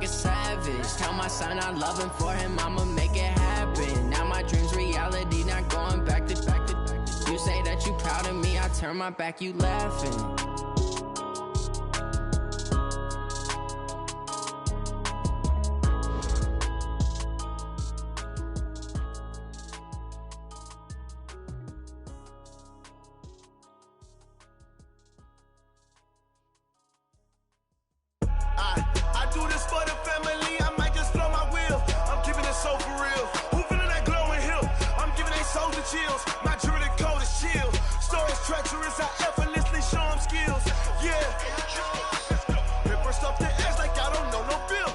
savage. Tell my son I love him, for him I'ma make it happen. Now my dream's reality, not going back to. You say that you proud of me, I turn my back, you laughing. I do this for the family, I might just blow my wheel. I'm keeping it so for real. Who feeling that glowing hill? I'm giving they souls the chills. My jewelry code is chill. Stories treacherous, I effortlessly show them skills. Yeah. Paper stuff the edge like I don't know no bill.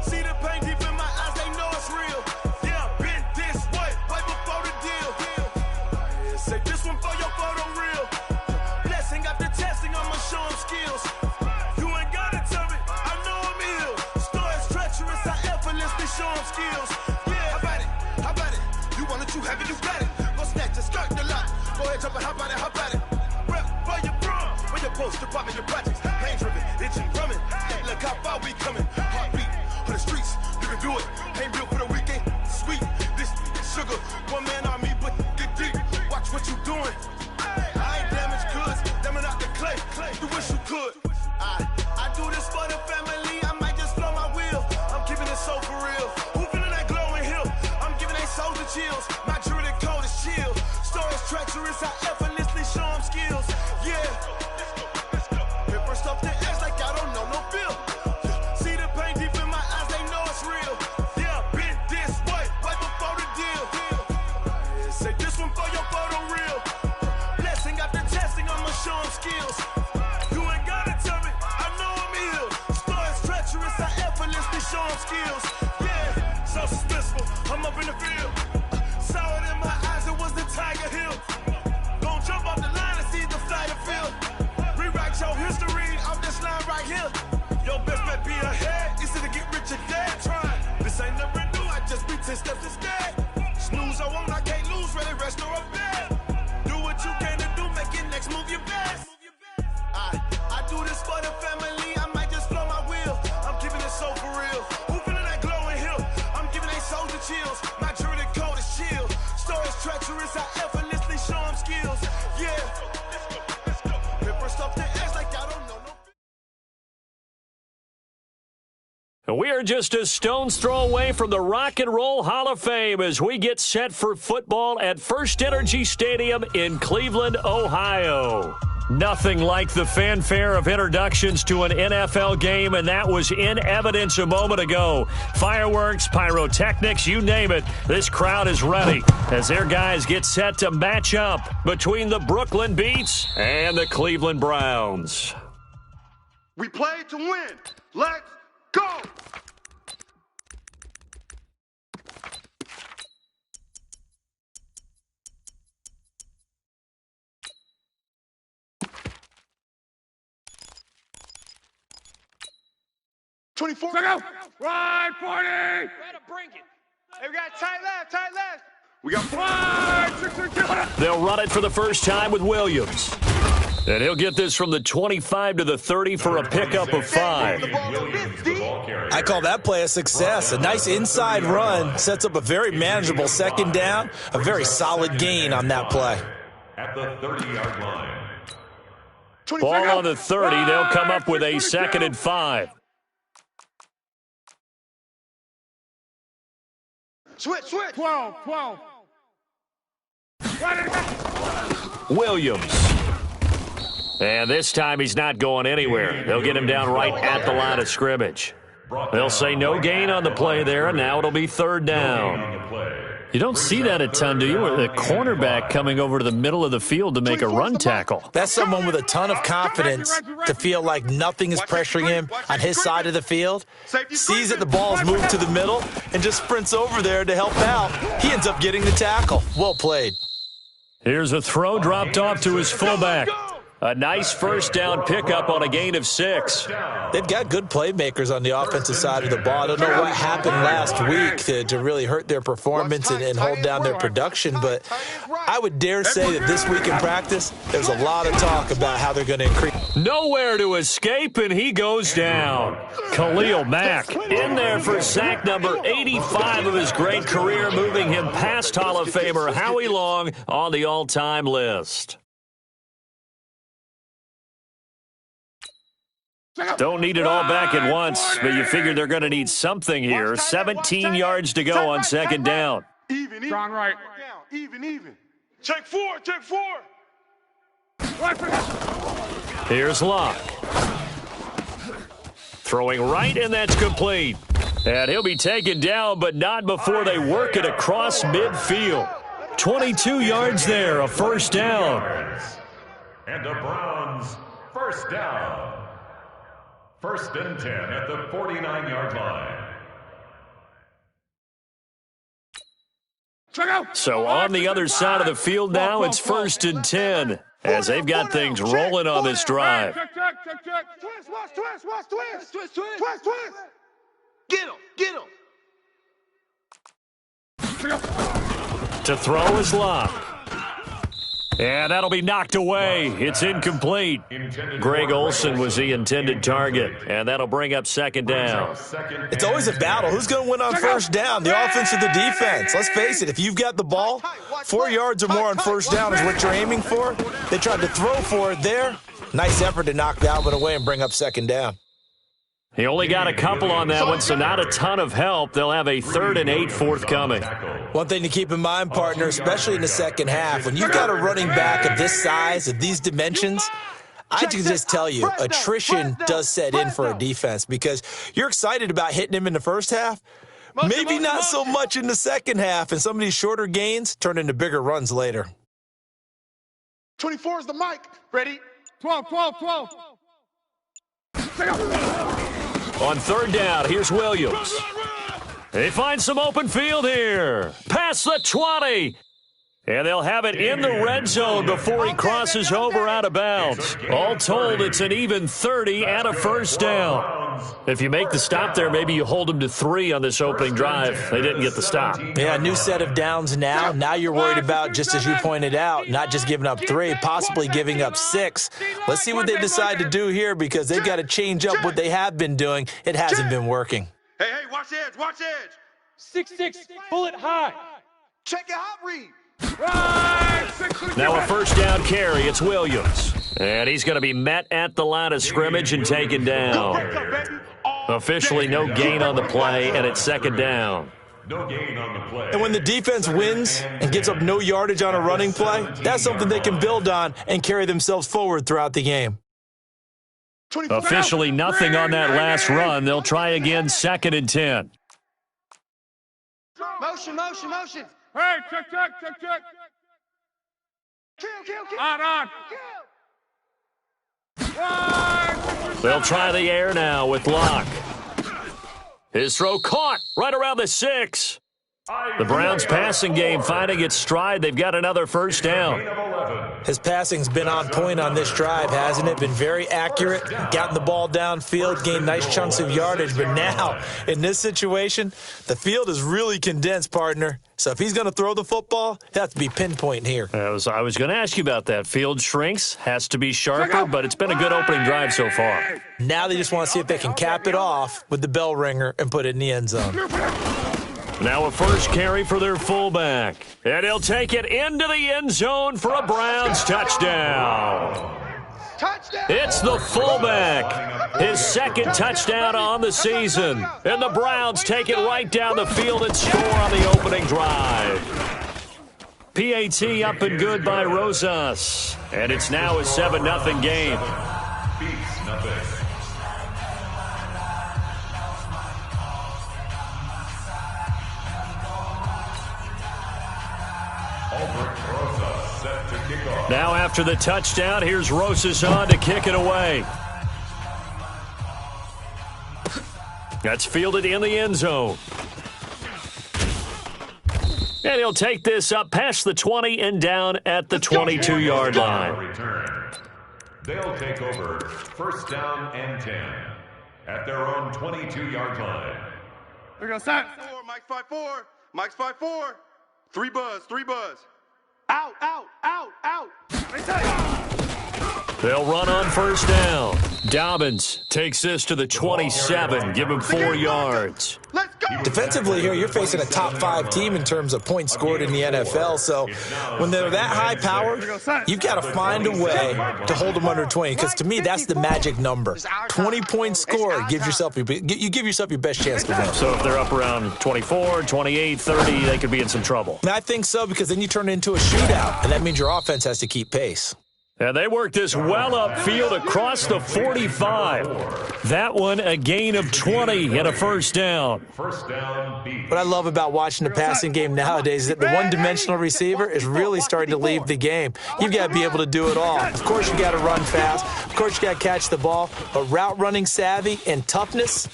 See the pain deep in my eyes, they know it's real. Yeah, been this way, right before the deal. Say this one for your photo real. Blessing after testing, I'ma show them skills. Show them skills. Yeah, how about it? You want it, you have it, you got it. Go snatch it, start the lot. Go ahead, jump it, how about it? Rep for your bro, for your post, your your projects. Pain driven, itching, drumming. Look how far we coming. Heartbeat on the streets, you can do it. Ain't built for the weekend, sweet. This sugar, one man army, but get deep. Watch what you doing. I ain't damaged goods, damn it out the clay. You wish you could. I do this for the family, I might just blow my wheel. I'm keeping it so for real. Who feeling that glowing hill? I'm giving they souls the chills. My jewelry code is chill. Stories treacherous, I effortlessly show them skills. Yeah. Paper stuff the edge like I don't know no bill. See the pain deep in my eyes, they know it's real. Yeah, been this way, right before the deal. Say this one for your photo real. Blessing after testing, I'ma show them skills. You ain't gotta tell me, I know I'm ill. Stories treacherous, I effortlessly show them skills. Yeah, so suspenseful, I'm up in the field. Saw it in my eyes, it was the Tiger Hill. Gon' jump off the line and see the flight of field. Rewrite your history off this line right here. Your best bet be ahead, easy to get rich or dead. Try, this ain't never new, I just be 10 steps instead. Snooze, I won't, I can't lose, ready, rest or a bed. Do what you can to do, make your next move your best. I do this for the family, I might just blow my wheel. I'm keeping it so for real. Who feeling that glowing hill? I'm giving they souls the chills. My jewelry code is chill. Stories treacherous, I effortlessly show them skills. Yeah. Paper stuff the edge like I don't know no. We are just a stone's throw away from the Rock and Roll Hall of Fame as we get set for football at First Energy Stadium in Cleveland, Ohio. Nothing like the fanfare of introductions to an NFL game, and that was in evidence a moment ago. Fireworks, pyrotechnics, you name it. This crowd is ready as their guys get set to match up between the Brooklyn Beats and the Cleveland Browns. We play to win. Let's go. Right, 40. Ready to bring it. Hey, we got tight left. We got 5. They'll run it for the first time with Williams. And he'll get this from the 25 to the 30 for a pickup of 5. I call that play a success. A nice inside run sets up a very manageable second down. A very solid gain on that play. At the 30-yard line. Ball on the 30. They'll come up with a second and 5. Switch. 12. Williams. And this time he's not going anywhere. They'll get him down right at the line of scrimmage. They'll say no gain on the play there, and now it'll be third down. You don't see that a ton, do you? The cornerback coming over to the middle of the field to make a run tackle. That's someone with a ton of confidence to feel like nothing is pressuring him on his side of the field. Sees that the ball's moved to the middle and just sprints over there to help out. He ends up getting the tackle. Well played. Here's a throw dropped off to his fullback. A nice first down pickup on a gain of 6. They've got good playmakers on the offensive side of the ball. I don't know what happened last week to really hurt their performance and hold down their production, but I would dare say that this week in practice, there's a lot of talk about how they're going to increase. Nowhere to escape, and he goes down. Khalil Mack in there for sack number 85 of his great career, moving him past Hall of Famer Howie Long on the all-time list. Don't need it all back at once, but you figure they're going to need something here. 17 yards to go on second down. Strong right. Even. Check four. Here's Locke. Throwing right, and that's complete. And he'll be taken down, but not before they work it across midfield. 22 yards there, a first down. And the Browns, first down. First and 10 at the 49-yard line. So on the other side of the field now, it's first and 10 as they've got things rolling on this drive. Check. Twist. Get him. To throw is Locke. And that'll be knocked away. It's incomplete. Greg Olsen was the intended target, and that'll bring up second down. It's always a battle. Who's going to win on first down, the offense or the defense? Let's face it, if you've got the ball, 4 yards or more on first down is what you're aiming for. They tried to throw for it there. Nice effort to knock that one away and bring up second down. He only got a couple on that one, so not a ton of help. They'll have a 3rd and 8 forthcoming. One thing to keep in mind, partner, especially in the second half, when you've got a running back of this size, of these dimensions, I can just tell you, attrition does set in for a defense because you're excited about hitting him in the first half, maybe not so much in the second half, and some of these shorter gains turn into bigger runs later. 24 is the mic. Ready? 12. On third down, here's Williams. They find some open field here. Past the 20. And they'll have it in the red zone before he crosses over out of bounds. All told, it's an even 30 and a first down. If you make the stop there, maybe you hold them to 3 on this opening drive. They didn't get the stop. Yeah, new set of downs now. Now you're worried about, just as you pointed out, not just giving up 3, possibly giving up 6. Let's see what they decide to do here because they've got to change up what they have been doing. It hasn't been working. Hey, watch edge. 6-6, bullet high. Check your hot read. Now a first down carry. It's Williams. And he's going to be met at the line of scrimmage and taken down. Officially no gain on the play, and it's second down. No gain on the play. And when the defense wins and gives up no yardage on a running play, that's something they can build on and carry themselves forward throughout the game. Officially nothing on that last run. They'll try again, second and 10. Motion. Hey, check. Kill. On. They'll try the air now with Locke. His throw caught right around the 6. The Browns' passing game finding its stride. They've got another first down. His passing's been on point on this drive, hasn't it? Been very accurate, gotten the ball downfield, gained nice chunks of yardage. But now, in this situation, the field is really condensed, partner. So if he's going to throw the ball, it has to be pinpoint here. I was going to ask you about that. Field shrinks, has to be sharper, but it's been a good opening drive so far. Now they just want to see if they can cap it off with the bell ringer and put it in the end zone. Now a first carry for their fullback. And he'll take it into the end zone for a Browns touchdown. It's the fullback. His second touchdown on the season. And the Browns take it right down the field and score on the opening drive. PAT up and good by Rosas. And it's now a 7-0 game. Beats nothing. Now after the touchdown, here's Rosas on to kick it away. That's fielded in the end zone. And he'll take this up past the 20 and down at the 22-yard line. They'll take over first down and 10 at their own 22-yard line. We're going to start. Mike's 5-4. Mike's 5-4. 3 buzz. Out. They'll run on first down. Dobbins takes this to the 27. Give him 4 yards. Let's go. Defensively here, you're facing a top 5 team in terms of points scored in the NFL. So when they're that high powered, you've got to find a way to hold them under 20. Because to me, that's the magic number. 20 points scored gives yourself you give yourself your best chance to win. So if they're up around 24, 28, 30, they could be in some trouble. And I think so, because then you turn it into a shootout, and that means your offense has to keep pace. And they work this well upfield across the 45. That one a gain of 20 and a first down. First down, beat. What I love about watching the passing game nowadays is that the one-dimensional receiver is really starting to leave the game. You've got to be able to do it all. Of course, you got to run fast. Of course, you got to catch the ball. But route running savvy and toughness,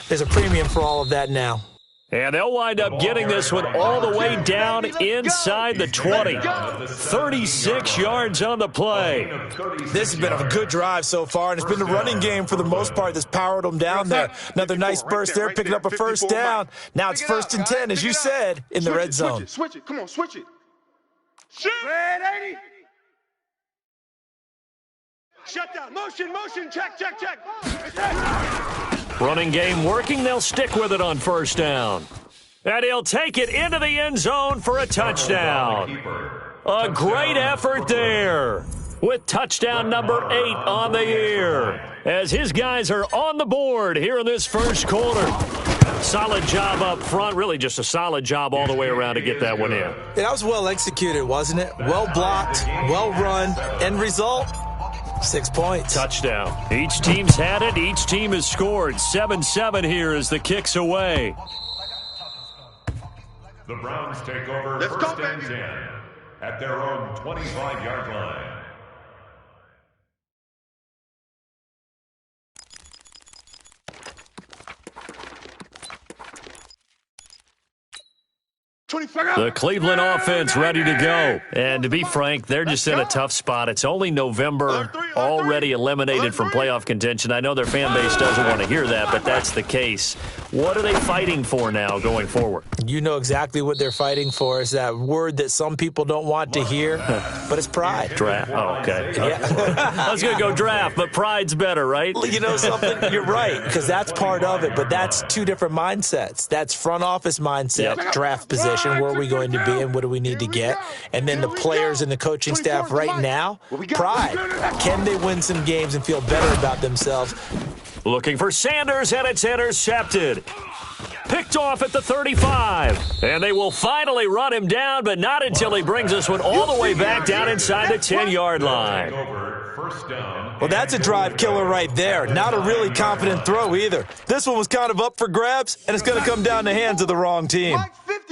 there's a premium for all of that now. And they'll wind up getting this one all the way down inside the 20. 36 yards on the play. This has been a good drive so far, and it's been the running game for the most part that's powered them down there. Another nice burst there, picking up a first down. Now it's 1st and 10, as you said, in the red zone. Switch it. Come on, switch it. Red 80. Shut down. Motion. Check. Running game working. They'll stick with it on first down. And he'll take it into the end zone for a touchdown. A great effort there with touchdown number 8 on the year as his guys are on the board here in this first quarter. Solid job up front, really just a solid job all the way around to get that one in. Yeah, that was well executed, wasn't it? Well blocked, well run, end result, 6 points. Touchdown. Each team's had it. Each team has scored. 7-7 here as the kick's away. The Browns take over Let's first go, and baby. 10 at their own 25-yard line. The Cleveland offense ready to go. And to be frank, they're just in a tough spot. It's only November, already eliminated from playoff contention. I know their fan base doesn't want to hear that, but that's the case. What are they fighting for now going forward? You know exactly what they're fighting for. Is that word that some people don't want to hear, but it's pride. Draft. Oh, okay. Yeah. I was going to go draft, but pride's better, right? You know something? You're right, because that's part of it, but that's 2 different mindsets. That's front office mindset, draft position, where are we going to be and what do we need to get? And then the players and the coaching staff right now, pride. Can they win some games and feel better about themselves? Looking for Sanders, and it's intercepted. Picked off at the 35. And they will finally run him down, but not until he brings this one all the way back down inside the 10-yard line. Well, that's a drive killer right there. Not a really confident throw either. This one was kind of up for grabs, and it's going to come down the hands of the wrong team.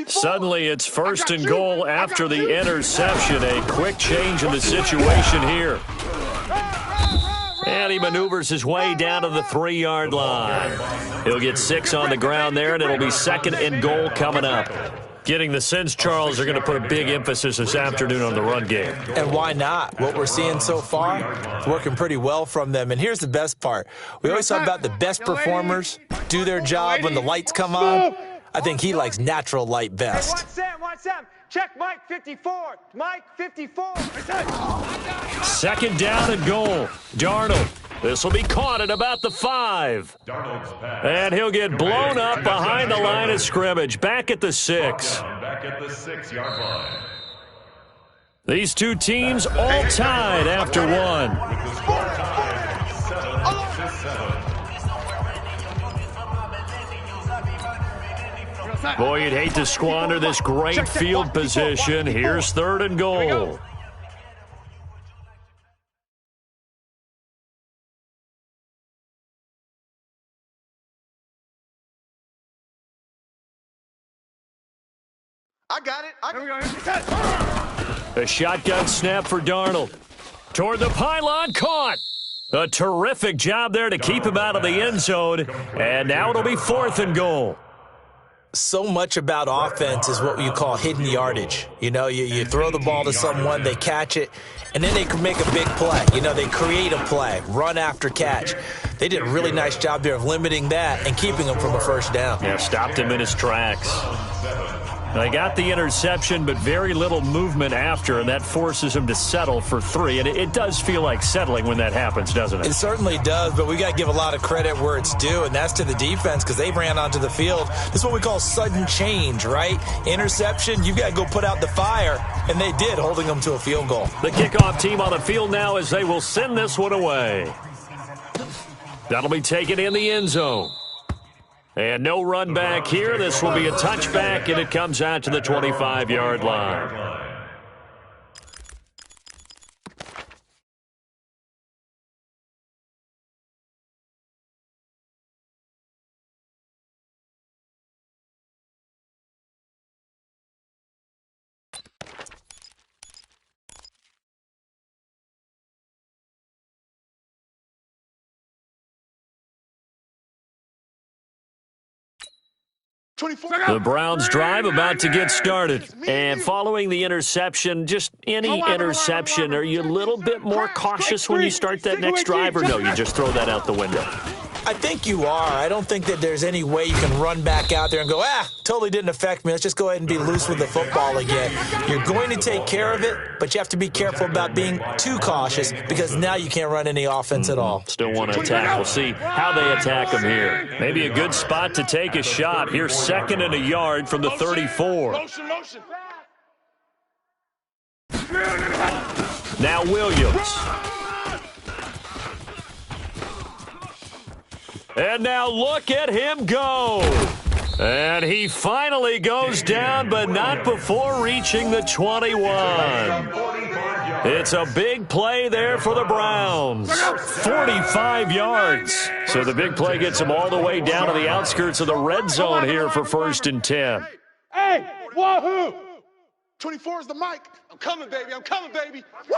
Suddenly it's 1st and goal after the interception. A quick change in the situation here. And he maneuvers his way down to the 3-yard line. He'll get 6 on the ground there, and it'll be 2nd and goal coming up. Getting the sense, Charles, are going to put a big emphasis this afternoon on the run game. And why not? What we're seeing so far is working pretty well from them. And here's the best part. We always talk about the best performers do their job when the lights come on. I think he likes natural light best. One Sam. Check Mike 54. Mike 54. 2nd down and goal. Darnold. This will be caught at about the 5. And he'll get blown up behind the line of scrimmage. Back at the 6. Back at the 6-yard line. These 2 teams all tied after 1. Score time 7-7. Boy, you'd hate to squander this great field position. Here's 3rd and goal. I got it. A shotgun snap for Darnold. Toward the pylon, caught. A terrific job there to keep him out of the end zone. And now it'll be 4th and goal. So much about offense is what you call hidden yardage. You know, you throw the ball to someone, they catch it, and then they can make a big play. You know, they create a play, run after catch. They did a really nice job there of limiting that and keeping him from a first down. Yeah, stopped him in his tracks. They got the interception, but very little movement after, and that forces him to settle for 3. And it does feel like settling when that happens, doesn't it? It certainly does, but we got to give a lot of credit where it's due, and that's to the defense because they ran onto the field. This is what we call sudden change, right? Interception, you got to go put out the fire, and they did, holding them to a field goal. The kickoff team on the field now as they will send this one away. That'll be taken in the end zone. And no run back here. This will be a touchback, and it comes out to the 25-yard line. The Browns drive about to get started. And following the interception, just any interception, are you a little bit more cautious when you start that next drive, or no, you just throw that out the window? I think you are. I don't think that there's any way you can run back out there and go, totally didn't affect me. Let's just go ahead and be loose with the football again. You're going to take care of it, but you have to be careful about being too cautious because now you can't run any offense at all. Still want to attack. We'll see how they attack him here. Maybe a good spot to take a shot. Here's 2nd and a yard from the 34. Now Williams. And now look at him go. And he finally goes down, but not before reaching the 21. It's a big play there for the Browns. 45 yards. So the big play gets him all the way down to the outskirts of the red zone here for 1st and 10. Hey, wahoo! 24 is the mic. I'm coming, baby. I'm coming, baby. Woo!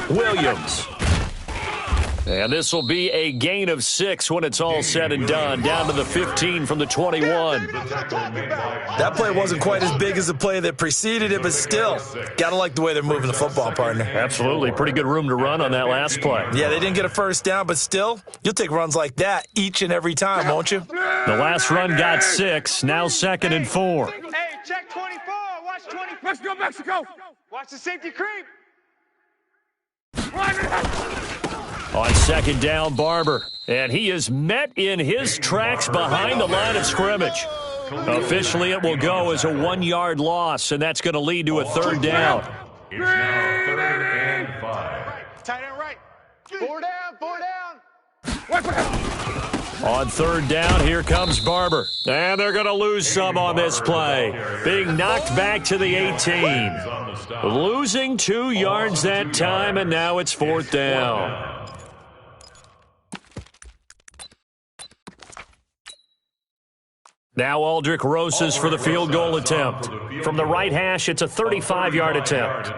Williams. And this will be a gain of 6 when it's all said and done. Down to the 15 from the 21. That play wasn't quite as big as the play that preceded it, but still, got to like the way they're moving the football, partner. Absolutely. Pretty good room to run on that last play. Yeah, they didn't get a first down, but still, you'll take runs like that each and every time, won't you? The last run got 6. Now 2nd and 4. Hey, check 24. Watch 20. Let's go, Mexico. Watch the safety creep. On 2nd down, Barber. And he is met in his tracks behind the line of scrimmage. Officially, it will go as a 1-yard loss, and that's going to lead to a 3rd down. It's now 3rd and 5. Tight end right. 4 down, 4 down. On 3rd down, here comes Barber. And they're going to lose some on this play. Being knocked back to the 18. Losing 2 yards that time, and now it's 4th down. Now Aldrich Rosas for the field goal attempt. From the right hash, it's a 35-yard attempt.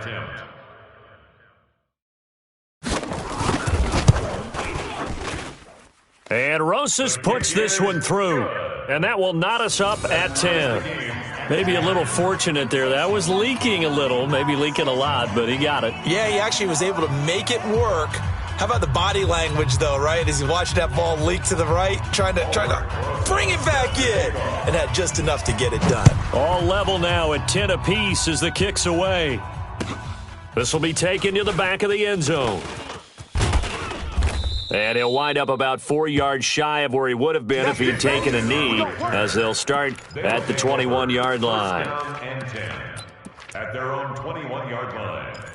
And Rosas puts this one through. And that will knot us up at 10. Maybe a little fortunate there. That was leaking a little, maybe leaking a lot, but he got it. Yeah, he actually was able to make it work. How about the body language, though, right? As he watched that ball leak to the right, trying to bring it back in, and had just enough to get it done. All level now at 10 apiece as the kick's away. This will be taken to the back of the end zone. And he'll wind up about 4 yards shy of where he would have been if he'd taken a knee, as they'll start at the 21-yard line. And 10 at their own 21-yard line.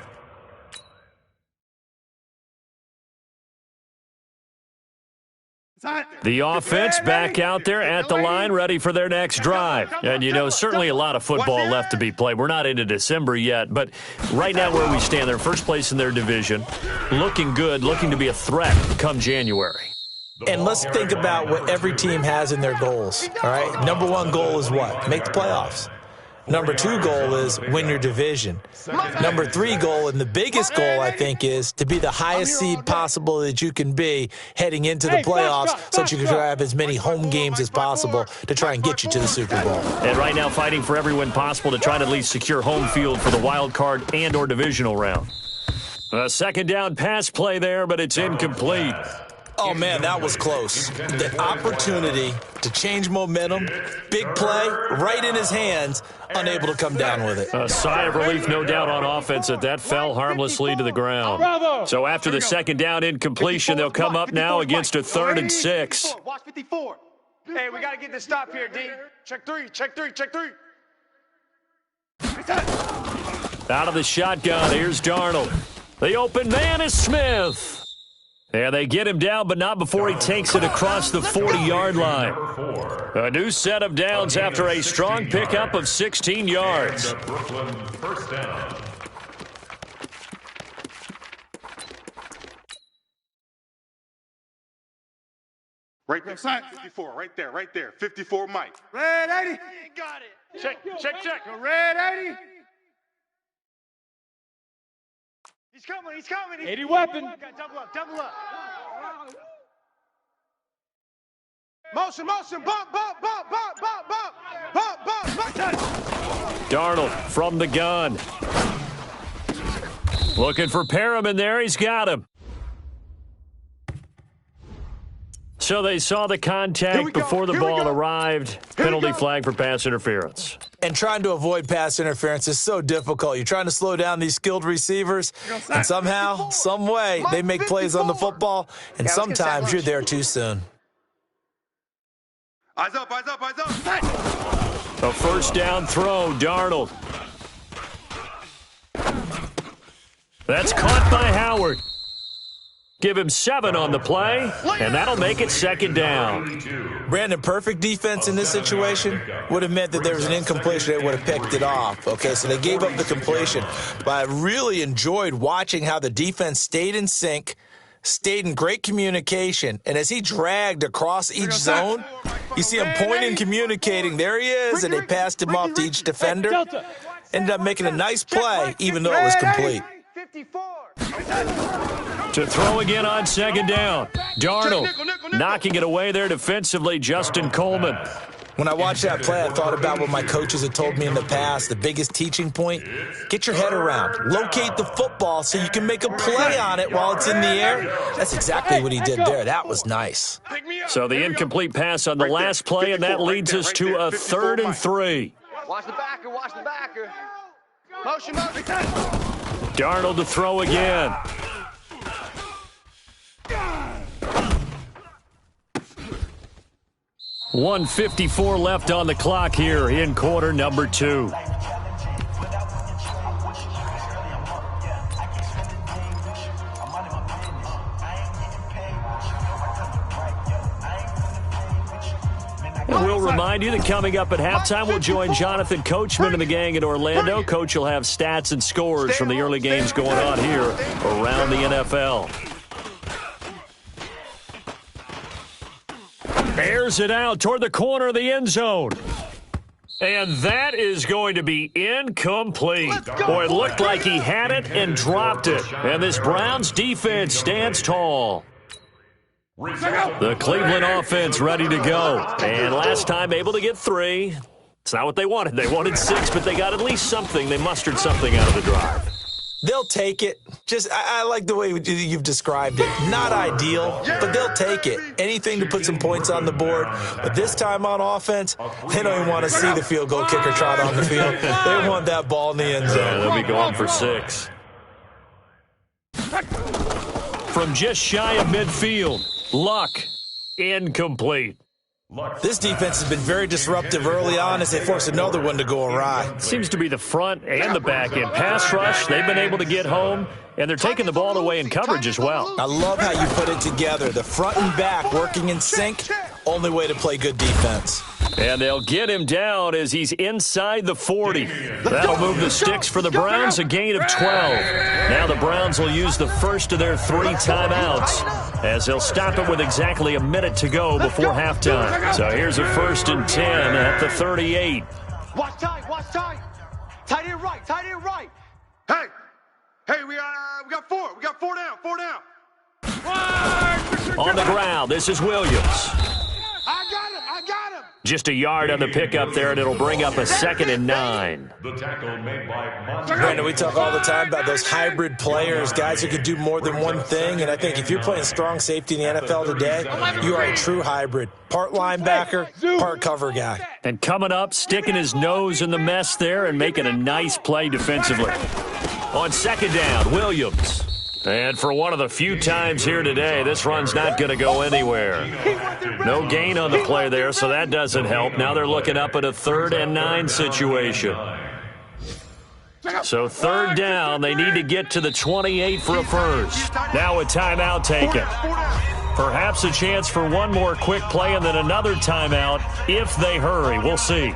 The offense back out there at the line, ready for their next drive. And, you know, certainly a lot of football left to be played. We're not into December yet, but right now where we stand, they're first place in their division, looking good, looking to be a threat come January. And let's think about what every team has in their goals, all right? Number 1 goal is what? Make the playoffs. Number 2 goal is win your division. Number 3 goal, and the biggest goal, I think, is to be the highest seed possible that you can be heading into the playoffs so that you can have as many home games as possible to try and get you to the Super Bowl. And right now fighting for every win possible to try to at least secure home field for the wild card and or divisional round. A second down pass play there, but it's incomplete. Oh, man, that was close. The opportunity to change momentum, big play, right in his hands, unable to come down with it. A sigh of relief, no doubt, on offense that fell harmlessly to the ground. So after the second down incompletion, they'll come up now against a 3rd and 6. Watch 54. Hey, we got to get this stop here, D. Check 3, check 3, check 3. Out of the shotgun, here's Darnold. The open man is Smith. And they get him down, but not before he takes it across the 40-yard line. A new set of downs after a strong pickup of 16 yards. First down. Right there, 54, right there, 54 Mike. Red 80. Got it. Check. Red 80. He's coming. 80 weapon. Double up. Motion, bump. Darnold from the gun. Looking for Parham in there. He's got him. So they saw the contact before the ball arrived. Penalty flag for pass interference. And trying to avoid pass interference is so difficult. You're trying to slow down these skilled receivers, and somehow, some way, they make plays on the football, and sometimes you're there too soon. Eyes up. A first down throw, Darnold. That's caught by Howard. Give him 7 on the play, and that'll make it second down. Brandon, perfect defense in this situation would have meant that there was an incompletion. They would have picked it off. Okay, so they gave up the completion. But I really enjoyed watching how the defense stayed in sync, stayed in great communication, and as he dragged across each zone, you see him pointing, communicating. There he is, and they passed him off to each defender. Ended up making a nice play, even though it was complete. 54. To throw again on second down. Darnold knocking it away there defensively, Justin Coleman. When I watched that play, I thought about what my coaches had told me in the past. The biggest teaching point, get your head around. Locate the football so you can make a play on it while it's in the air. That's exactly what he did there. That was nice. So the incomplete pass on the last play, and that leads us to a 3rd and 3. Watch the backer. Motion. Darnold to throw again. .154 left on the clock here in quarter number 2. And we'll remind you that coming up at halftime, we'll join Jonathan Coachman and the gang in Orlando. Coach will have stats and scores from the early games going on here around the NFL. Airs it out toward the corner of the end zone. And that is going to be incomplete. Boy, it looked like he had it and dropped it. And this Browns defense stands tall. The Cleveland offense ready to go. And last time able to get 3. It's not what they wanted. They wanted 6, but they got at least something. They mustered something out of the drive. They'll take it. I like the way you've described it. Not ideal, but they'll take it. Anything to put some points on the board. But this time on offense, they don't even want to see the field goal kicker trot on the field. They want that ball in the end zone. Yeah, they'll be going for 6. From just shy of midfield, Luck, incomplete. This defense has been very disruptive early on as they force another one to go awry. Seems to be the front and the back end. Pass rush, they've been able to get home, and they're taking the ball away in coverage as well. I love how you put it together. The front and back working in sync, only way to play good defense. And they'll get him down as he's inside the 40. That'll move the sticks for the Browns, a gain of 12. Now the Browns will use the first of their 3 timeouts as they'll stop it with exactly a minute to go before halftime. So here's a 1st and 10 at the 38. Watch tight, watch tight. Tight end right, tight end right. Hey, we got four. We got four down. On the ground, this is Williams. I got him. Just a yard on the pickup there, and it'll bring up a 2nd and 9. The tackle made by Monty. Brandon, we talk all the time about those hybrid players, guys who can do more than one thing, and I think if you're playing strong safety in the NFL today, you are a true hybrid. Part linebacker, part cover guy. And coming up, sticking his nose in the mess there and making a nice play defensively. On 2nd down, Williams. And for one of the few times here today, this run's not going to go anywhere. No gain on the play there, so that doesn't help. Now they're looking up at a 3rd and 9 situation. So 3rd down, they need to get to the 28 for a first. Now a timeout taken. Perhaps a chance for one more quick play and then another timeout if they hurry. We'll see.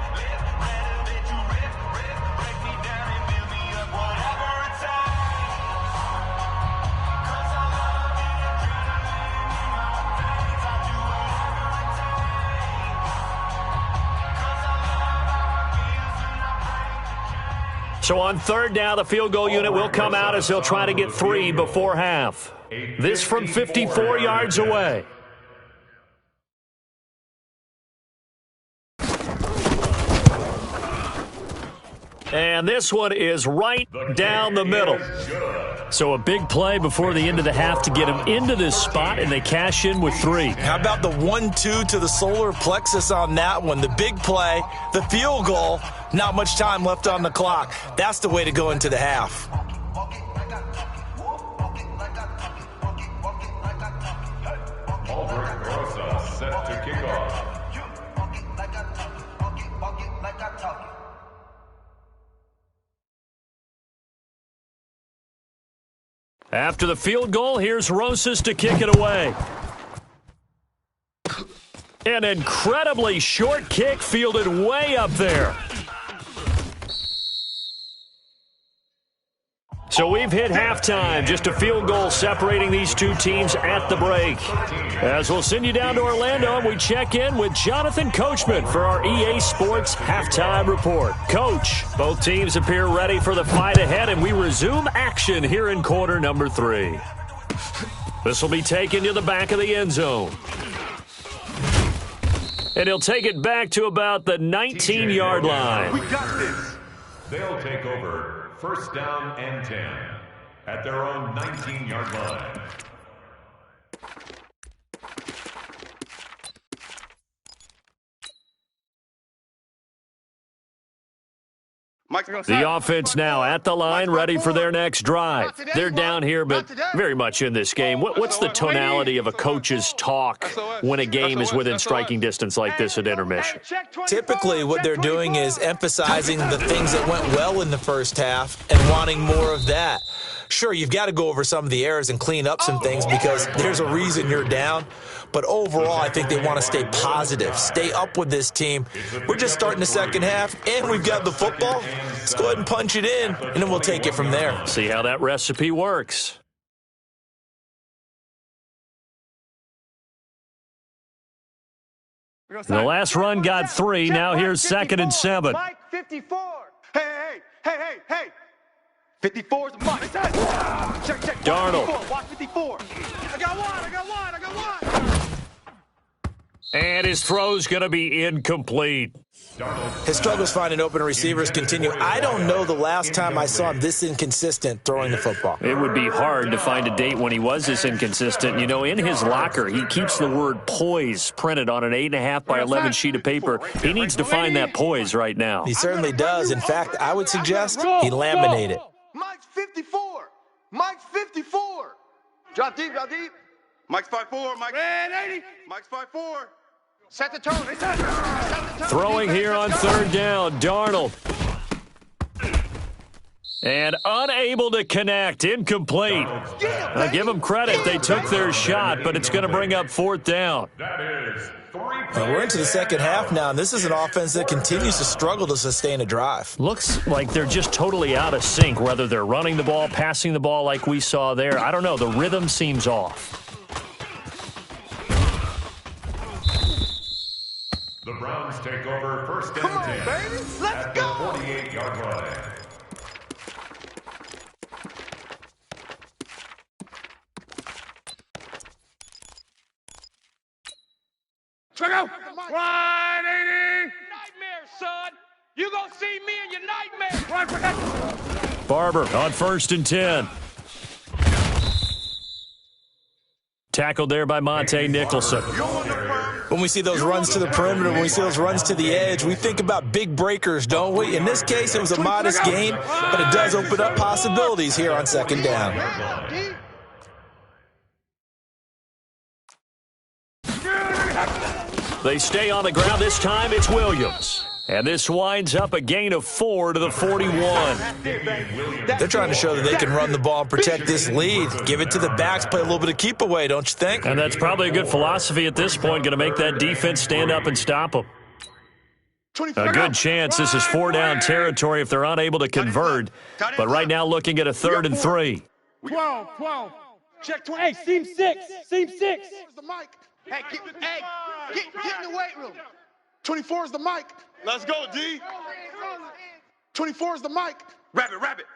So on 3rd down, the field goal unit will come out as they'll try to get 3 before half. This from 54 yards away. And this one is right down the middle. So a big play before the end of the half to get him into this spot, and they cash in with 3. How about the 1-2 to the solar plexus on that one? The big play, the field goal, not much time left on the clock. That's the way to go into the half. Aldrich Rosa set to kick off. After the field goal, here's Rosas to kick it away. An incredibly short kick fielded way up there. So we've hit halftime, just a field goal separating these two teams at the break. As we'll send you down to Orlando, and we check in with Jonathan Coachman for our EA Sports Halftime Report. Coach, both teams appear ready for the fight ahead, and we resume action here in quarter number 3. This will be taken to the back of the end zone. And he'll take it back to about the 19-yard line. We got this. They'll take over 1st down and 10 at their own 19-yard line. The offense now at the line, ready for their next drive. They're down here, but very much in this game. What's the tonality of a coach's talk when a game is within striking distance like this at intermission? Typically, what they're doing is emphasizing the things that went well in the first half and wanting more of that. Sure, you've got to go over some of the errors and clean up some things because there's a reason you're down. But overall, I think they want to stay positive, stay up with this team. We're just starting the second half, and we've got the football. Let's go ahead and punch it in, and then we'll take it from there. See how that recipe works. The last run got 3. Now here's 2nd and 7. Mike 54. Hey. 54 is Mike. Check. Darnold. Watch 54. I got one. And his throw's going to be incomplete. His struggles finding open receivers continue. I don't know the last time I saw him this inconsistent throwing the football. It would be hard to find a date when he was this inconsistent. You know, in his locker, he keeps the word poise printed on an 8.5 by 11 sheet of paper. He needs to find that poise right now. He certainly does. In fact, I would suggest he laminate it. Mike's 54. Drop deep. Mike's 5'4". Mike. Red 80. Mike's 5'4". Set the tone. Throwing here on 3rd down, Darnold. And unable to connect, incomplete. Give them credit, they took their shot, but it's going to bring up 4th down. That is 3 We're into the second half now, and this is an offense that continues to struggle to sustain a drive. Looks like they're just totally out of sync, whether they're running the ball, passing the ball like we saw there. I don't know, the rhythm seems off. The Browns take over first and Come on, 10 baby. Let's at go. the 48-yard line. Check out. 180. Nightmare, son. You gonna see me in your nightmare. Barber on first and 10. Tackled there by Monte Nicholson. When we see those runs to the perimeter, when we see those runs to the edge, we think about big breakers, don't we? In this case, it was a modest gain, but it does open up possibilities here on second down. They stay on the ground. This time it's Williams. And this winds up a gain of 4 to the 41. They're trying to show that they can run the ball and protect this lead. Give it to the backs, play a little bit of keep away, don't you think? And that's probably a good philosophy at this point, going to make that defense stand up and stop them. A good chance this is 4-down territory if they're unable to convert. But right now looking at a 3rd and 3. 12. Check 20. Hey, seam 6. Seam 6. The mic. Hey, get in the weight room. 24 is the mic. Let's go, D. 24 is the mic. Wrap it.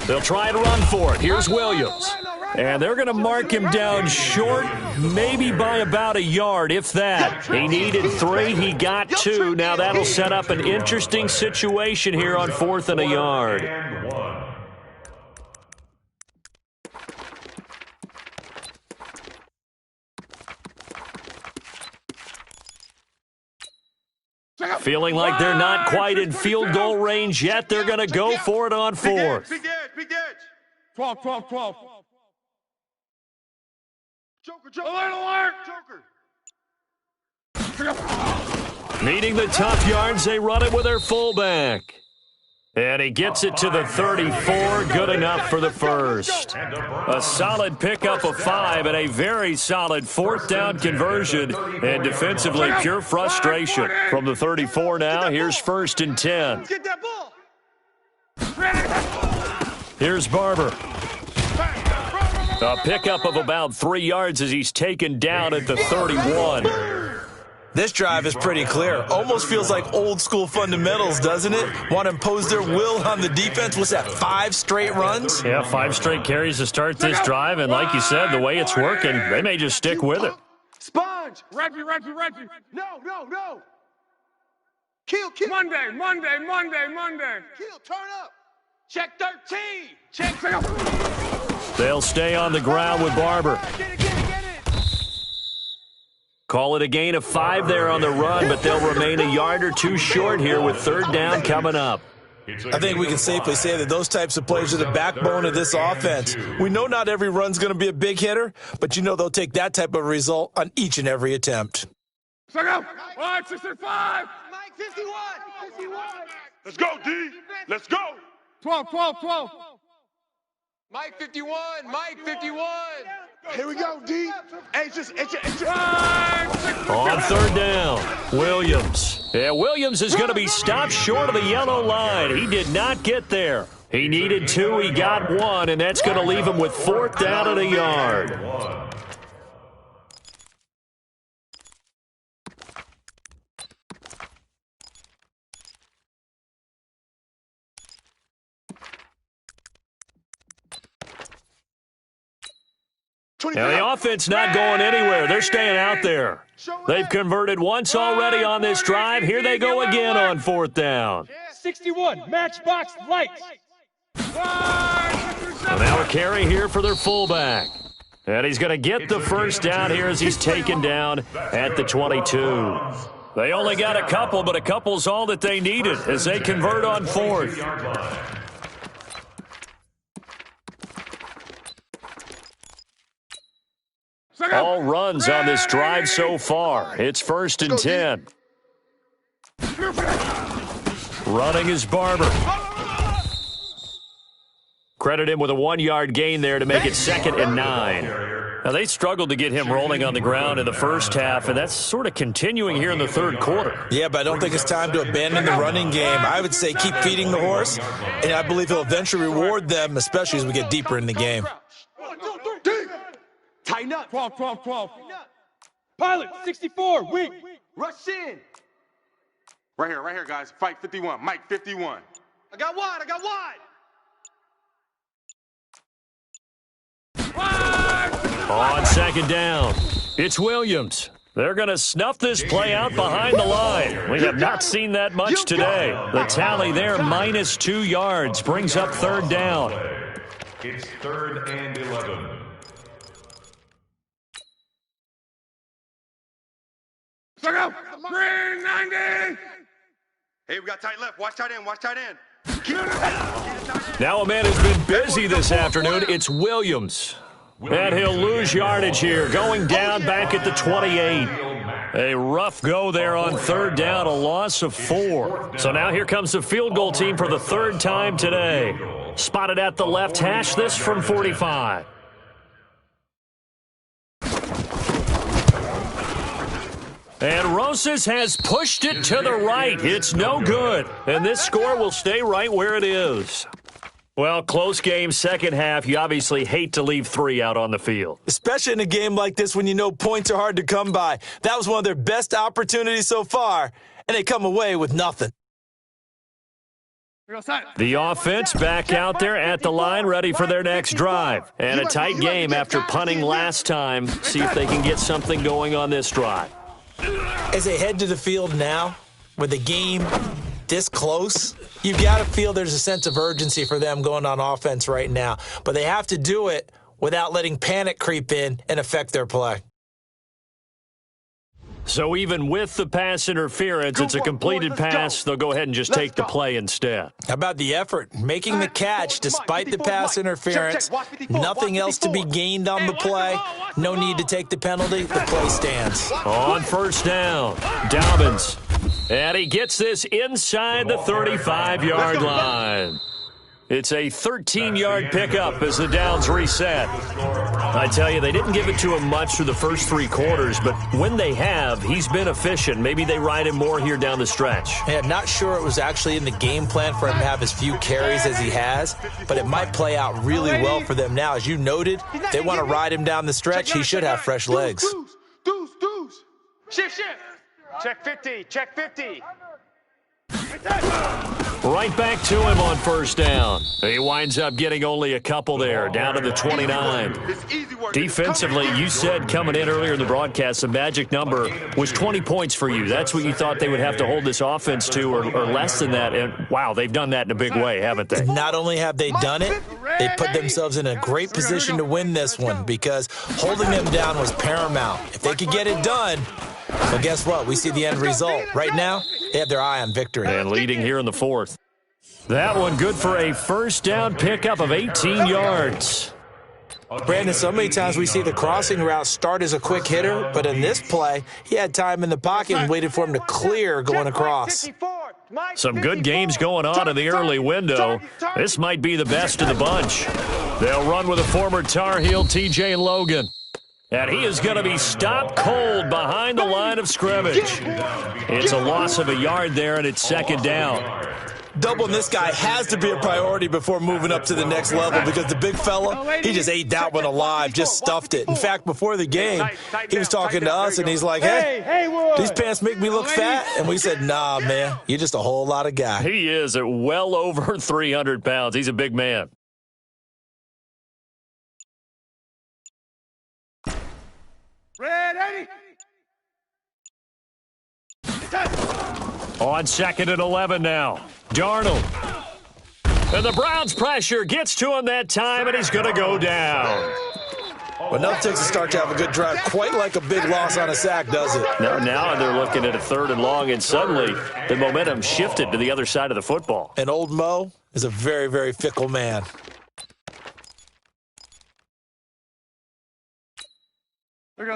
They'll try and run for it. Here's Williams. And they're going to mark him down short, maybe by about a yard, if that. He needed 3. He got 2. Now that'll set up an interesting situation here on 4th and a yard. And 1. Feeling like they're not quite in field goal range yet. They're going to go for it on 4th. Big edge. 12. Joker. Alert. Joker. Needing the tough yards, they run it with their fullback. And he gets it to the 34, good enough for the first. A solid pickup of 5 and a very solid 4th down conversion. And defensively, pure frustration. From the 34 now, here's 1st and 10. Get that ball. Here's Barber. A pickup of about 3 yards as he's taken down at the 31. This drive is pretty clear. Almost feels like old school fundamentals, doesn't it? Want to impose their will on the defense. What's that, 5 straight runs? Yeah, 5 straight carries to start this drive. And like you said, the way it's working, they may just stick with it. Sponge. Reggie. No. Kill. Monday. Kill, turn up. Check 13. Check. They'll stay on the ground with Barber. Get it. Call it a gain of 5 there on the run, but they'll remain a yard or 2 short here with 3rd down coming up. I think we can safely say that those types of plays are the backbone of this offense. We know not every run's going to be a big hitter, but you know they'll take that type of result on each and every attempt. Check out. 165. Mike 51. Let's go, D. Let's go. 12. Mike 51. Here we go, D. Hey, just. On 3rd down, Williams. Yeah, Williams is going to be stopped short of the yellow line. He did not get there. He needed 2, he got 1, and that's going to leave him with 4th down and a yard. Now, the offense not going anywhere. They're staying out there. They've converted once already on this drive. Here they go again on 4th down. 61. Matchbox lights. So now a carry here for their fullback. And he's going to get the 1st down here as he's taken down at the 22. They only got a couple, but a couple's all that they needed as they convert on 4th. All runs on this drive so far. It's 1st and 10. Running is Barber. Credit him with a 1-yard gain there to make it 2nd and 9. Now, they struggled to get him rolling on the ground in the first half, and that's sort of continuing here in the 3rd quarter. Yeah, but I don't think it's time to abandon the running game. I would say keep feeding the horse, and I believe he'll eventually reward them, especially as we get deeper in the game. Tighten up. 12. Pilot 64. Wing. Rush in. Right here, guys. Fight 51. Mike 51. I got wide. On second down, it's Williams. They're going to snuff this play out behind the line. We have not seen that much today. The tally there, minus 2 yards, brings up third down. It's 3rd and 11. Green 90. Hey, we got tight left. Watch tight end. Now a man has been busy this afternoon. It's Williams. And he'll lose yardage here, going down back at the 28. A rough go there on third down, a loss of 4. So now here comes the field goal team for the third time today. Spotted at the left hash, this from 45. And Rosas has pushed it to the right. It's no good. And this score will stay right where it is. Well, close game, second half. You obviously hate to leave 3 out on the field. Especially in a game like this when you know points are hard to come by. That was one of their best opportunities so far, and they come away with nothing. The offense back out there at the line, ready for their next drive. And a tight game after punting last time. See if they can get something going on this drive. As they head to the field now, with the game this close, you've got to feel there's a sense of urgency for them going on offense right now. But they have to do it without letting panic creep in and affect their play. So even with the pass interference, it's a completed pass. They'll go ahead and just take the play instead. How about the effort? Making the catch despite the pass interference. Nothing else to be gained on the play. No need to take the penalty. The play stands. On first down, Dobbins. And he gets this inside the 35-yard line. It's a 13-yard pickup as the downs reset. I tell you, they didn't give it to him much through the first 3 quarters, but when they have, he's been efficient. Maybe they ride him more here down the stretch. Yeah, not sure it was actually in the game plan for him to have as few carries as he has, but it might play out really well for them now. As you noted, they want to ride him down the stretch. He should have fresh legs. Deuce. Shift. Check 50. Right back to him on first down. He winds up getting only a couple there, down to the 29. Defensively, you said coming in earlier in the broadcast, the magic number was 20 points for you. That's what you thought they would have to hold this offense to, or less than that. And, wow, they've done that in a big way, haven't they? Not only have they done it, they put themselves in a great position to win this one because holding them down was paramount. If they could get it done, well, guess what? We see the end result. Right now, they have their eye on victory. And leading here in the 4th. That one good for a first down pickup of 18 yards. Brandon, so many times we see the crossing route start as a quick hitter, but in this play, he had time in the pocket and waited for him to clear going across. Some good games going on in the early window. This might be the best of the bunch. They'll run with a former Tar Heel, T.J. Logan. And he is going to be stopped cold behind the line of scrimmage. It's a loss of a yard there, and it's second down. Doubling this guy has to be a priority before moving up to the next level because the big fella, he just ate that one alive, just stuffed it. In fact, before the game, he was talking to us, and he's like, hey, these pants make me look fat? And we said, nah, man, you're just a whole lot of guy. He is at well over 300 pounds. He's a big man. Ready? On second and 11 now. Darnold. And the Browns' pressure gets to him that time, and he's going to go down. But now it takes a start to have a good drive. Quite like a big loss on a sack, does it? No, now they're looking at a 3rd and long, and suddenly the momentum shifted to the other side of the football. And old Mo is a very, very fickle man.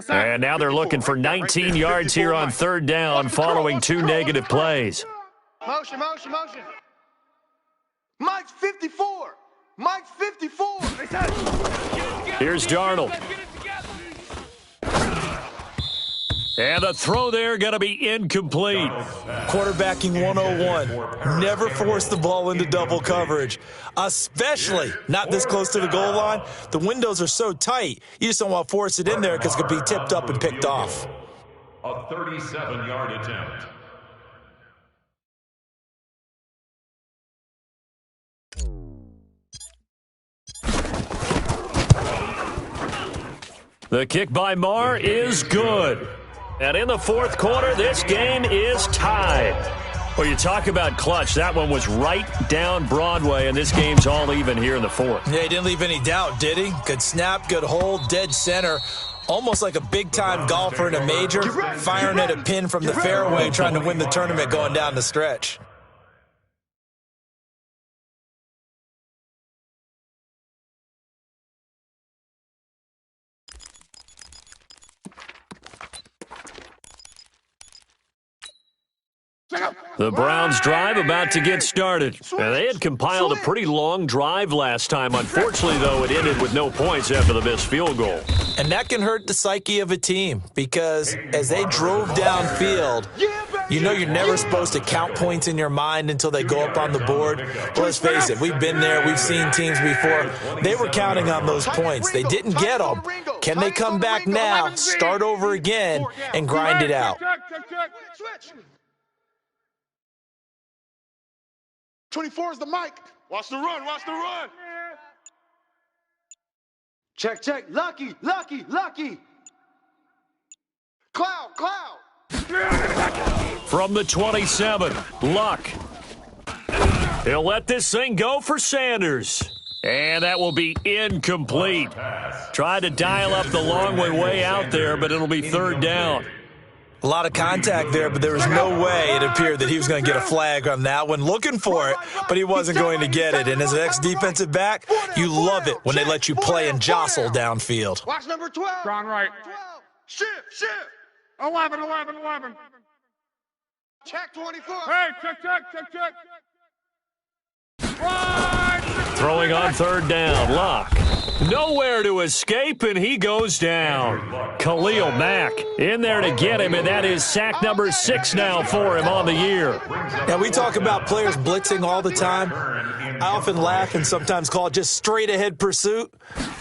And now they're looking for 19 yards here on 3rd down following 2 negative plays. Motion. Mike's 54. Here's Darnold. And the throw there going to be incomplete. Quarterbacking 101. Never force the ball into double coverage, especially not this close to the goal line. The windows are so tight, you just don't want to force it in there because it could be tipped up and picked off. a 37-yard attempt. The kick by Marr is good. And in the fourth quarter, this game is tied. Well, you talk about clutch. That one was right down Broadway, and this game's all even here in the fourth. Yeah, he didn't leave any doubt, did he? Good snap, good hold, dead center. Almost like a big-time golfer in a major, firing at a pin from the fairway, trying to win the tournament going down the stretch. The Browns drive about to get started. And they had compiled a pretty long drive last time. Unfortunately, though, it ended with no points after the missed field goal. And that can hurt the psyche of a team because as they drove downfield, you know you're never supposed to count points in your mind until they go up on the board. But let's face it, we've been there. We've seen teams before. They were counting on those points. They didn't get them. Can they come back now, start over again, and grind it out? Switch. 24 is the mic. Watch the run. Watch the run. Check, check. Lucky, lucky, lucky. Cloud. From the 27, Luck. He'll let this thing go for Sanders. And that will be incomplete. Tried to dial up the long way out there, but it'll be third down. A lot of contact there, but there was no way it appeared that he was going to get a flag on that one. Looking for it, but he wasn't going to get it. And as an ex-defensive back, you love it when they let you play and jostle downfield. Watch number 12. Strong right. 12. Shift. 11. Check 24. Hey, check. Right. Throwing on third down, Luck. Nowhere to escape, and he goes down. Khalil Mack in there to get him, and that is sack number 6 now for him on the year. Now, we talk about players blitzing all the time. I often laugh and sometimes call it just straight-ahead pursuit.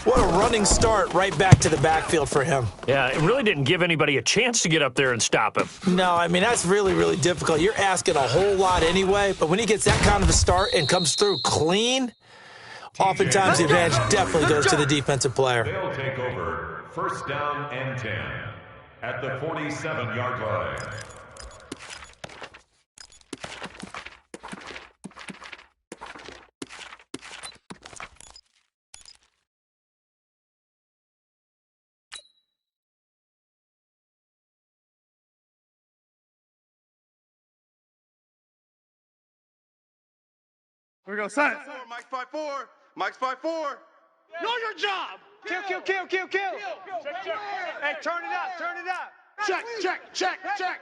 What a running start right back to the backfield for him. Yeah, it really didn't give anybody a chance to get up there and stop him. No, I mean, that's really, really difficult. You're asking a whole lot anyway, but when he gets that kind of a start and comes through clean, oftentimes the advantage definitely goes to the defensive player. They'll take over first down and 10 at the 47-yard line. Here we go, set. Mike's 5-4. Mike's 5-4. Know your job. Kill. Hey, turn it up. Check.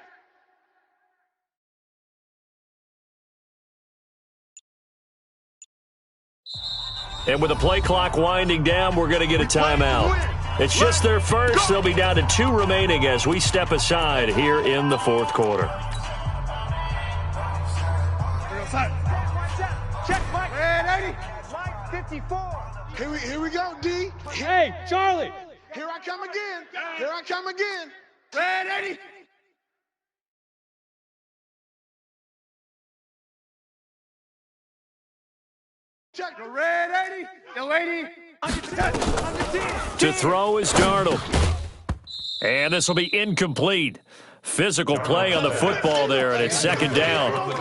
And with the play clock winding down, we're going to get a timeout. It's just their first. They'll be down to 2 remaining as we step aside here in the fourth quarter. Check, Mike. Red 80. Mike 54. Here we go, D. Hey, Charlie. Here I come again. Red 80. Check the red 80. The lady. Under 10. To throw is Darnold. And this will be incomplete. Physical play on the football there, and it's second down.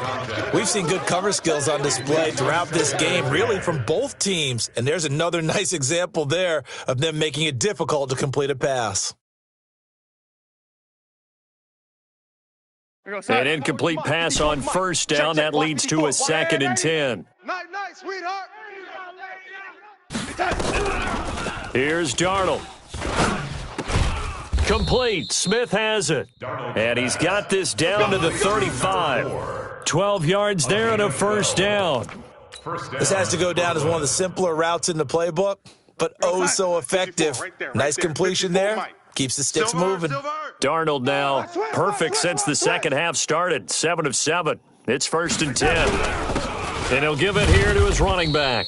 We've seen good cover skills on display throughout this game, really from both teams. And there's another nice example there of them making it difficult to complete a pass. An incomplete pass on first down. That leads to a 2nd and 10. Nice, sweetheart. Here's Darnold. Complete. Smith has it. And he's got this down to the 35. 12 yards there and a first down. This has to go down as one of the simpler routes in the playbook, but oh so effective. Nice completion there. Keeps the sticks moving. Darnold now perfect since the second half started. 7 of 7. It's 1st and 10. And he'll give it here to his running back.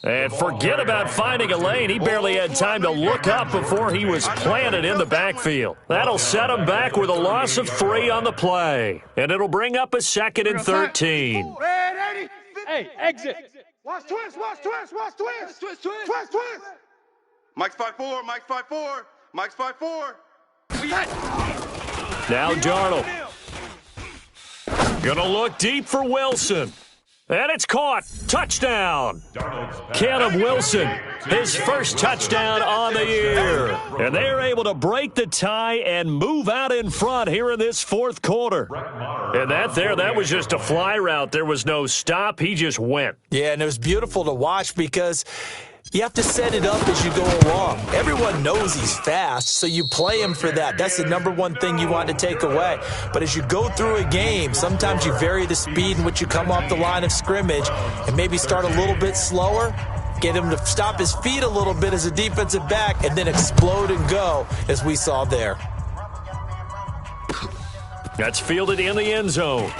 And forget about finding a lane. He barely had time to look up before he was planted in the backfield. That'll set him back with a loss of 3 on the play. And it'll bring up a 2nd and 13. Hey, exit. Watch twist, watch twist, watch twist. Twist, twist. Twist, twist. Mike's 5'4", Mike's 5'4", Mike's 5'4". Now Darnold. Gonna look deep for Wilson. And it's caught. Touchdown. Caleb Wilson, his first touchdown on the year. And they're able to break the tie and move out in front here in this 4th quarter. And that was just a fly route. There was no stop. He just went. Yeah, and it was beautiful to watch because you have to set it up as you go along. Everyone knows he's fast, so you play him for that. That's the number one thing you want to take away. But as you go through a game, sometimes you vary the speed in which you come off the line of scrimmage and maybe start a little bit slower, get him to stop his feet a little bit as a defensive back, and then explode and go, as we saw there. That's fielded in the end zone.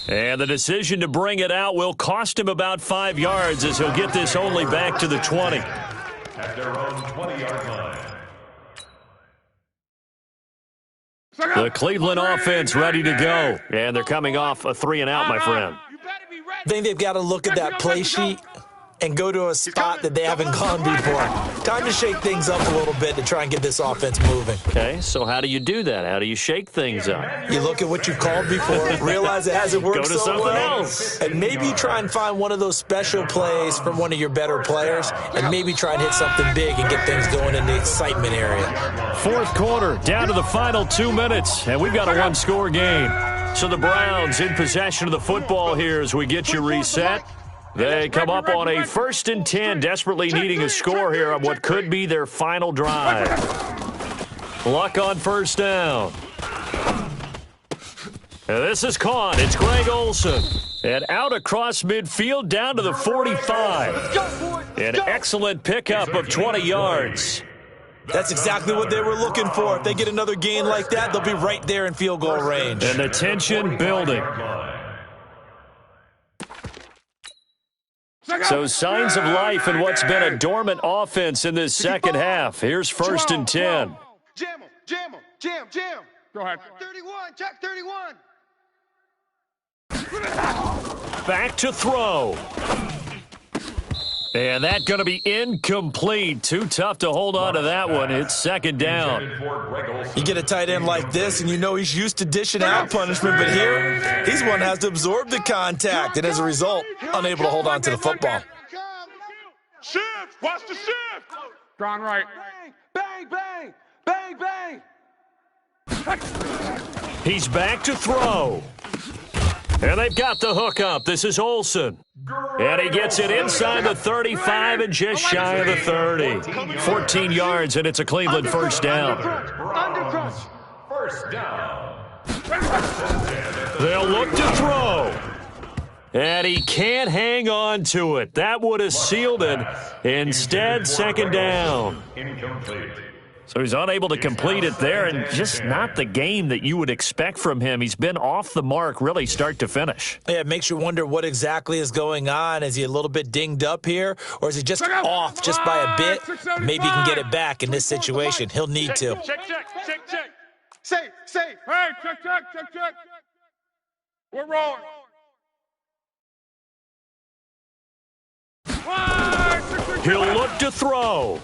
And the decision to bring it out will cost him about 5 yards as he'll get this only back to the 20. At their own 20-yard line. The Cleveland offense ready to go. And they're coming off a 3-and-out, my friend. I think they've got to look at that play sheet and go to a spot that they haven't gone before. Time to shake things up a little bit to try and get this offense moving. Okay, so how do you do that? How do you shake things up? You look at what you called before, realize it hasn't worked Go to so something well, else. and maybe try and find one of those special plays from one of your better players, and maybe try and hit something big and get things going in the excitement area. 4th quarter, down to the final 2 minutes, and we've got a 1-score game. So the Browns in possession of the football here as we get you reset. They come up on a 1st and 10, desperately needing a score here on what could be their final drive. Luck on 1st down. And this is caught. It's Greg Olsen. And out across midfield down to the 45. An excellent pickup of 20 yards. That's exactly what they were looking for. If they get another gain like that, they'll be right there in field goal range. And the tension building. So signs of life in what's been a dormant offense in this 2nd half. Here's 1st and 10. Jam him, jam him, jam. Go ahead. 31, check 31. Back to throw. And that's going to be incomplete. Too tough to hold on to that one. It's 2nd down. You get a tight end like this, and you know he's used to dishing out punishment, but here, he's one that has to absorb the contact, and as a result, unable to hold on to the football. Shift, watch the shift. Gone right. Bang, bang, bang, bang. He's back to throw. And they've got the hook up. This is Olsen. And he gets it inside the 35 and just shy of the 30. 14 yards, and it's a Cleveland 1st down. Undercrunch. 1st down. They'll look to throw. And he can't hang on to it. That would have sealed it. Instead, 2nd down. Incomplete. So he's unable to complete it there, and just not the game that you would expect from him. He's been off the mark really start to finish. Yeah, it makes you wonder what exactly is going on. Is he a little bit dinged up here, or is he just off just by a bit? Maybe he can get it back in this situation. He'll need to. Check. Safe. Hey, check. We're rolling. He'll look to throw.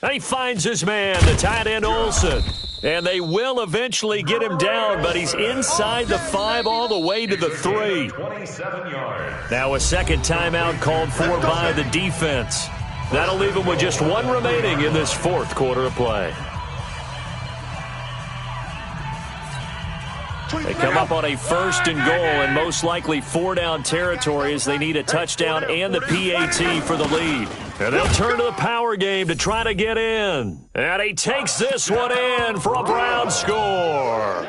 And he finds his man, the tight end Olsen. And they will eventually get him down, but he's inside the 5 all the way to the 3. 27 yards. Now a 2nd timeout called for by the defense. That'll leave him with just 1 remaining in this 4th quarter of play. They come up on a 1st and goal and most likely 4-down territory as they need a touchdown and the PAT for the lead. And they'll turn to the power game to try to get in. And he takes this one in for a Brown score.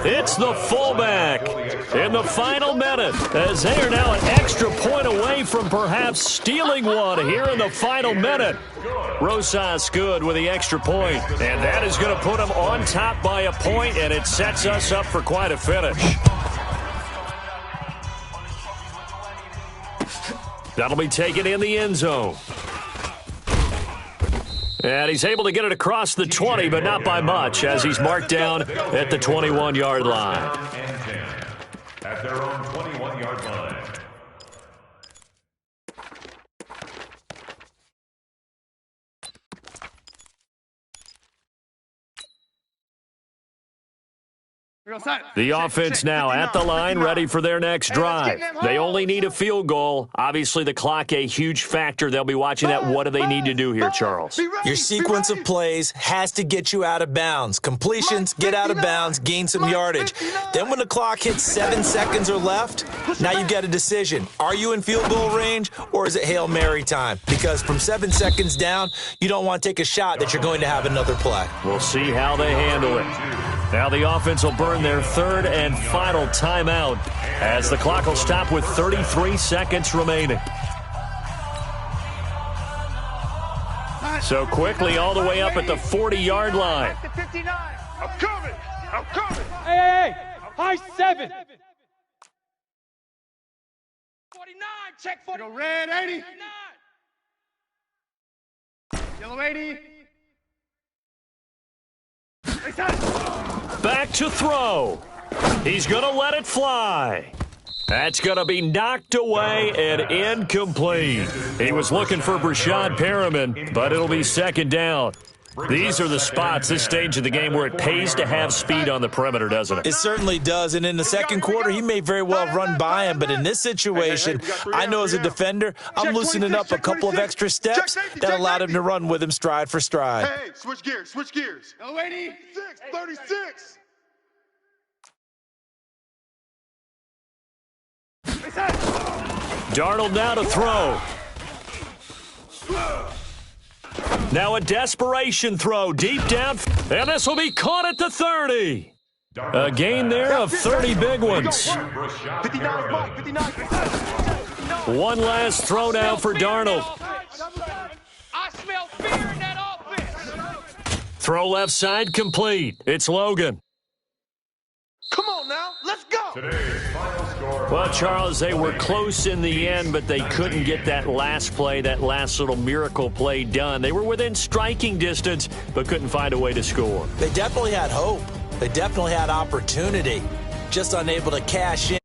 It's the fullback in the final minute as they are now an extra point away from perhaps stealing one here in the final minute. Rosas good with the extra point, and that is going to put them on top by a point, and it sets us up for quite a finish. That'll be taken in the end zone. And he's able to get it across the 20, but not by much, as he's marked down at the 21-yard line. At their own 21-yard line. The offense now at the line, ready for their next drive. They only need a field goal. Obviously, the clock a huge factor. They'll be watching that. What do they need to do here, Charles? Your sequence of plays has to get you out of bounds. Completions, get out of bounds, gain some yardage. Then when the clock hits 7 seconds or left, now you get a decision. Are you in field goal range, or is it Hail Mary time? Because from 7 seconds down, you don't want to take a shot that you're going to have another play. We'll see how they handle it. Now the offense will burn their third and final timeout as the clock will stop with 33 seconds remaining. So quickly all the way up at the 40-yard line. I'm coming. I'm coming. Hey, high 7. 49. Check 40. Go red 80. Yellow 80. Back to throw. He's going to let it fly. That's going to be knocked away and incomplete. He was looking for Brashad Perriman, but it'll be second down. These are the spots, this stage of the game, where it pays to have speed on the perimeter, doesn't it? It certainly does, and in the second quarter, he may very well run by him, but in this situation, I know as a defender, I'm loosening up a couple of extra steps that allowed him to run with him stride for stride. Hey, switch gears, switch gears. 36, 36. Darnold now to throw. Now a desperation throw deep down, and this will be caught at the 30. A gain there of 30 big ones. 59, Mike, 59. One last throw now for Darnold. I smell fear in that offense. Throw left side complete. It's Logan. Come on now, let's go. Today's final score. Well, Charles, they were close in the end, but they couldn't get that last play, that last little miracle play done. They were within striking distance, but couldn't find a way to score. They definitely had hope. They definitely had opportunity, just unable to cash in.